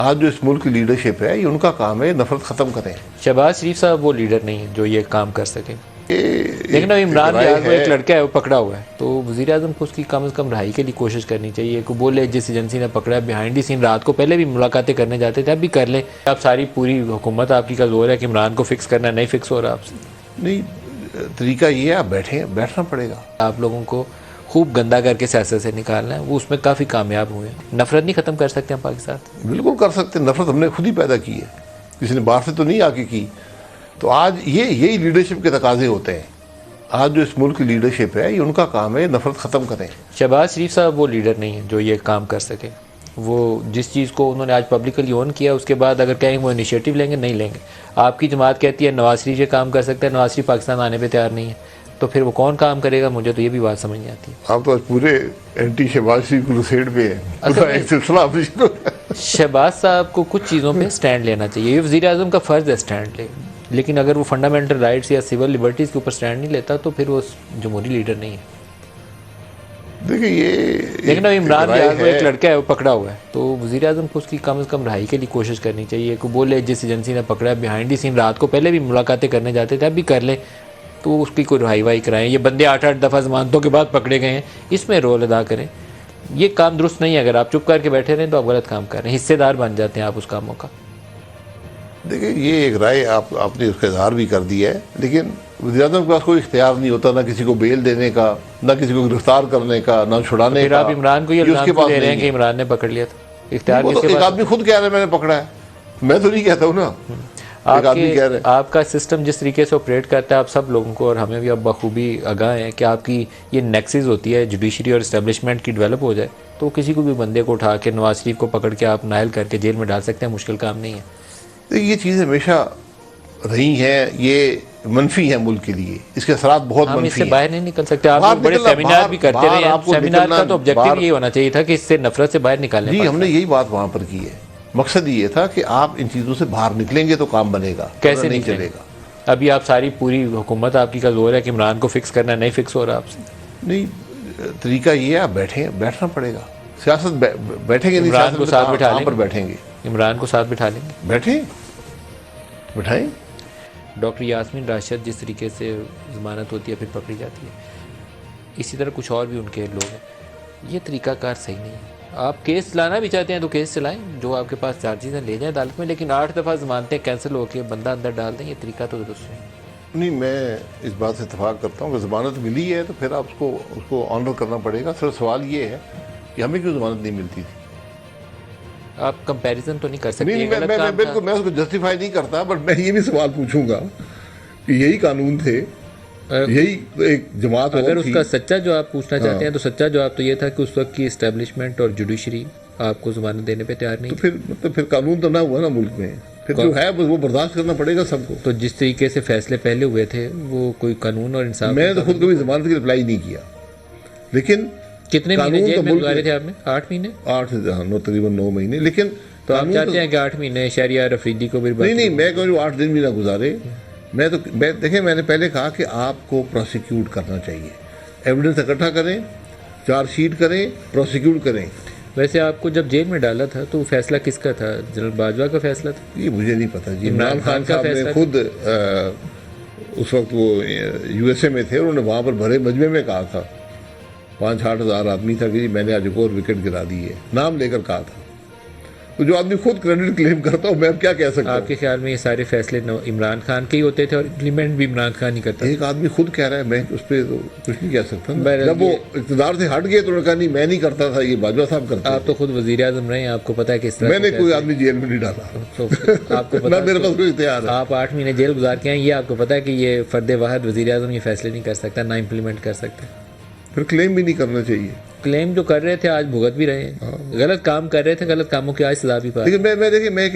آج جو اس ملک کی لیڈرشپ ہے یہ ان کا کام ہے نفرت ختم کریں. شہباز شریف صاحب وہ لیڈر نہیں ہے جو یہ کام کر سکے. لیکن اب ایک عمران رائے وہ ایک لڑکا ہے وہ پکڑا ہوا ہے تو وزیر اعظم کو اس کی کم از کم رہائی کے لیے کوشش کرنی چاہیے. کہ بولے جس ایجنسی نے پکڑا ہے بیہائنڈ دی سین رات کو پہلے بھی ملاقاتیں کرنے جاتے تھے اب بھی کر لیں. اب ساری پوری حکومت آپ کی کا زور ہے کہ عمران کو فکس کرنا نہیں فکس ہو رہا آپ سے. نہیں طریقہ یہ ہے آپ بیٹھنا پڑے گا. آپ لوگوں کو خوب گندا کر کے سیاست سے نکالنا ہے. وہ اس میں کافی کامیاب ہوئے ہیں. نفرت نہیں ختم کر سکتے ہم پاکستان. بالکل کر سکتے. نفرت ہم نے خود ہی پیدا کی ہے, کسی نے باہر سے تو نہیں آ کے کی. تو آج یہی لیڈرشپ کے تقاضے ہوتے ہیں. آج جو اس ملک کی لیڈرشپ ہے یہ ان کا کام ہے نفرت ختم کریں. شہباز شریف صاحب وہ لیڈر نہیں ہے جو یہ کام کر سکے. وہ جس چیز کو انہوں نے آج پبلکلی اون کیا اس کے بعد اگر کہیں وہ انیشیٹو لیں گے نہیں لیں گے. آپ کی جماعت کہتی ہے نواز شریف یہ کام کر سکتا ہے, نواز شریف پاکستان آنے پہ تیار نہیں ہے, تو پھر وہ کون کام کرے گا؟ مجھے تو یہ بھی بات سمجھ نہیں آتی. آپ تو آج پورے اینٹی شہباز شریف کروسیڈ پہ ہیں. ایک سلسلہ شہباز صاحب کو کچھ چیزوں پہ سٹینڈ لینا چاہیے. یہ وزیر اعظم کا فرض ہے سٹینڈ لے, لیکن اگر وہ فنڈامنٹل رائٹس یا سول لبرٹیز کے اوپر سٹینڈ نہیں لیتا تو پھر وہ جمہوری لیڈر نہیں ہے. دیکھیں یہ لیکن اب عمران وہ ایک لڑکا ہے وہ پکڑا ہوا ہے تو وزیر اعظم کو اس کی کم از کم رہائی کے لیے کوشش کرنی چاہیے. کہ بولے جس ایجنسی نے پکڑا ہے بیہائنڈ دی سین رات کو پہلے بھی ملاقاتیں کرنے جاتے تھے اب بھی کر لیں, تو اس کی کوئی رہائی وائی کرائیں. یہ بندے 8 دفعہ ضمانتوں کے بعد پکڑے گئے ہیں, اس میں رول ادا کریں. یہ کام درست نہیں ہے. اگر آپ چپ کر کے بیٹھے رہیں تو آپ غلط کام کر رہے ہیں, حصے دار بن جاتے ہیں آپ اس کاموں کا. دیکھیں یہ ایک رائے آپ نے اس کا اظہار بھی کر دیا ہے, لیکن وزیر اعظم کے پاس کوئی اختیار نہیں ہوتا نہ کسی کو بیل دینے کا, نہ کسی کو گرفتار کرنے کا, نہ چھڑانے پھر کا. آپ عمران کو یہ اس کے الزام پاس دے رہے ہیں نہیں کہ عمران نے پکڑ لیا تھا. اختیار وہ کس تو کے ایک پاس؟ آدمی خود کہہ رہا ہے میں نے پکڑا ہے, میں تو نہیں کہتا ہوں نا. ایک آدمی کہہ رہے ہیں. آپ کا سسٹم جس طریقے سے آپریٹ کرتا ہے آپ سب لوگوں کو اور ہمیں بھی اب بخوبی آگاہ ہیں کہ آپ کی یہ نیکسز ہوتی ہے جوڈیشری اور اسٹیبلشمنٹ کی ڈیولپ ہو جائے تو کسی کو بھی بندے کو اٹھا کے نواز شریف کو پکڑ کے آپ نائل کر کے جیل میں ڈال سکتے ہیں. مشکل کام نہیں ہے. یہ چیزیں ہمیشہ رہی ہیں, یہ منفی ہیں ملک کے لیے, اس کے اثرات بہت ہم اس منفی سے ہیں. باہر نہیں نکل سکتے. آپ لوگ بڑے سیمینار بھی کرتے رہے ہیں, سیمینار کا تو آبجیکٹیو یہ ہونا چاہیے تھا کہ اس سے نفرت سے باہر نکالیں. جی ہم نے یہی بات وہاں پر کی ہے. مقصد یہ تھا کہ آپ ان چیزوں سے باہر نکلیں گے تو کام بنے گا, کیسے نہیں نکلیں چلے گا. ابھی آپ ساری پوری حکومت آپ کی کا زور ہے کہ عمران کو فکس کرنا نہیں فکس ہو رہا آپ سے. نہیں طریقہ یہ ہے آپ بیٹھنا پڑے گا. سیاست بیٹھیں گے نہیں, عمران کو ساتھ بٹھا لیں پر بیٹھیں گے. عمران کو ساتھ بٹھا لیں گے, بٹھائیں. ڈاکٹر یاسمین راشد جس طریقے سے ضمانت ہوتی ہے پھر پکڑی جاتی ہے, اسی طرح کچھ اور بھی ان کے لوگ ہیں. یہ طریقہ کار صحیح نہیں ہے. آپ کیس لانا بھی چاہتے ہیں تو کیس چلائیں, جو آپ کے پاس چارجز ہیں لے جائیں عدالت میں, لیکن 8 دفعہ ضمانتیں کینسل ہو کے بندہ اندر ڈال دیں, یہ طریقہ تو درست نہیں. میں اس بات سے اتفاق کرتا ہوں کہ ضمانت ملی ہے تو پھر آپ اس کو آنر کرنا پڑے گا. صرف سوال یہ ہے کہ ہمیں کیوں ضمانت نہیں ملتی تھی. آپ کمپیریزن تو نہیں کر سکتے. بالکل میں اس کو جسٹیفائی نہیں کرتا, بٹ میں یہ بھی سوال پوچھوں گا کہ یہی قانون تھے, یہی ایک جماعت. اگر اس کا سچا جو آپ پوچھنا چاہتے ہیں تو سچا جواب تو یہ تھا کہ اس وقت کی اسٹیبلشمنٹ اور جوڈیشری آپ کو ضمانت دینے پہ تیار نہیں. تو پھر قانون تو نہ ہوا نا ملک میں, پھر جو ہے وہ برداشت کرنا پڑے گا سب کو. تو جس طریقے سے فیصلے پہلے ہوئے تھے وہ کوئی قانون اور انصاف. میں تو خود کبھی ضمانت کی اپلائی نہیں کیا, لیکن کتنے مہینے جیل میں گزارے تھے آپ نے؟ 8 مہینے. 9 مہینے. لیکن تو آپ چاہتے ہیں کہ 8 مہینے شہریار افریدی کو بھی؟ نہیں میں کہوں 8 دن بھی نہ گزارے. دیکھیں میں نے پہلے کہا کہ آپ کو پروسیکیوٹ کرنا چاہیے, ایویڈنس اکٹھا کریں, چارج شیٹ کریں, پروسیکیوٹ کریں. ویسے آپ کو جب جیل میں ڈالا تھا تو فیصلہ کس کا تھا؟ جنرل باجوہ کا فیصلہ تھا؟ یہ مجھے نہیں پتا جی. عمران خان کا صاحب نے خود اس وقت وہ USA میں تھے, انہوں نے وہاں پر بھرے مجمع میں کہا تھا, 5-8 ہزار آدمی تھا کہ جی میں نے آج ایک اور وکٹ گرا دی ہے, نام لے کر کہا تھا. تو جو آدمی خود کریڈٹ کلیم کرتا ہوں میں اب کیا کہہ سکتا ہوں. آپ کے خیال میں یہ سارے فیصلے عمران خان کے ہی ہوتے تھے اور امپلیمنٹ بھی عمران خان ہی کرتا؟ ایک آدمی خود کہہ رہا ہے, میں اس پہ تو کچھ نہیں کہہ سکتا. جب وہ اقتدار سے ہٹ گئے تو انہوں نے کہا نہیں میں نہیں کرتا تھا, یہ باجوہ صاحب کرتے. آپ تو خود وزیر اعظم رہے ہیں, آپ کو پتا ہے کس طرح. میں نے کوئی آدمی جیل میں نہیں ڈالا, آپ کو پتا میرے پاس کوئی اختیار ہے. آپ 8 مہینے جیل گزار کے ہیں, یہ آپ کو پتا ہے کہ یہ فرد واحد وزیر اعظم یہ فیصلے نہیں کر سکتا, نہ امپلیمنٹ کر سکتے. پھر کلیم بھی نہیں کرنا چاہیے. کلیم جو کر رہے تھے آج بھگت بھی رہے ہیں, غلط کام کر رہے تھے, غلط کاموں کی آج سزا بھی پا رہے ہیں. لیکن میں